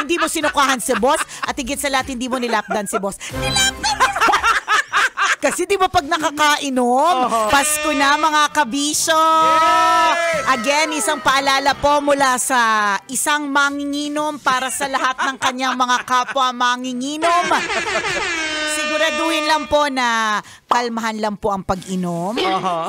Hindi mo sinukahan si boss at higit sa lahat hindi mo nilapdan si boss. Kasi di ba pag nakakainom, Pasko na mga kabisyo. Again, isang paalala po mula sa isang manginginom para sa lahat ng kanyang mga kapwa manginginom. Siguraduhin lang po na kalmahan lang po ang pag-inom.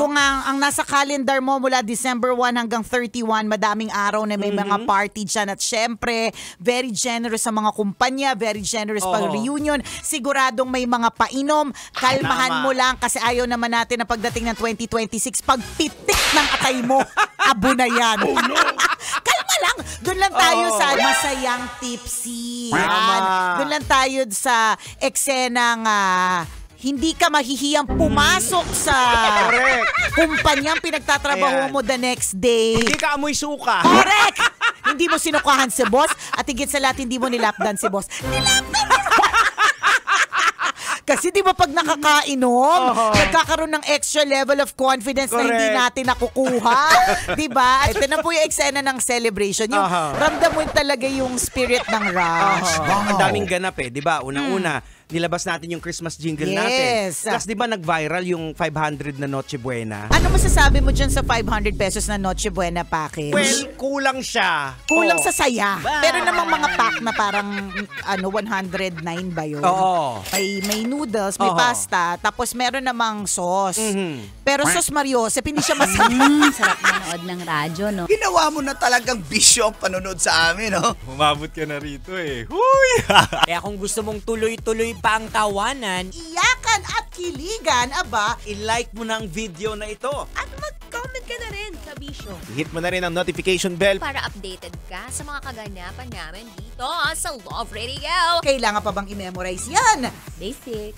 Kung ang nasa calendar mo mula December 1 hanggang 31, madaming araw na may mga party dyan. At syempre, very generous sa mga kumpanya, very generous pag reunion. Siguradong may mga painom. Kalmahan mo lang kasi ayaw naman natin na pagdating ng 2026, pagpitik ng atay mo, abo na yan. Oh, no. Kalma lang. Doon lang tayo sa masayang tipsy. Doon lang tayo sa eksenang hindi ka mahihiyang pumasok sa kumpanyang pinagtatrabaho mo the next day. Hindi ka amoy suka. Correct! Hindi mo sinukahan si boss at higit sa lahat hindi mo nilapdan si boss. Nilapdan! Kasi di ba pag nakakainom, nagkakaroon ng extra level of confidence na hindi natin nakukuha. Di ba? Ito na po yung eksena ng celebration. Yung ramdam mo talaga yung spirit ng rush. Ang daming ganap eh. Di ba? Unang-una, nilabas natin yung Christmas jingle natin. Tapos di ba nag-viral yung 500 na Noche Buena? Ano masasabi mo dyan sa 500 pesos na Noche Buena package? Well, kulang siya. Kulang sa saya. Pero namang mga pack na parang 109 ba yun? May noodles, may pasta, tapos meron namang sauce. Pero sauce Mariosep, hindi siya masarap. Sarap manood ng radyo, no? Ginawa mo na talagang bisyo ang panonood sa amin, no? Umabot ka na rito eh. Huy! Kaya kung gusto mong tuloy-tuloy pa ang tawanan, iyakan at kiligan, aba, i-like mo na ang video na ito. At mag-comment ka na rin, kabisyo. Hit mo na rin ang notification bell para updated ka sa mga kaganapan namin dito sa Love Radio. Kailangan pa bang i-memorize yan? Basic.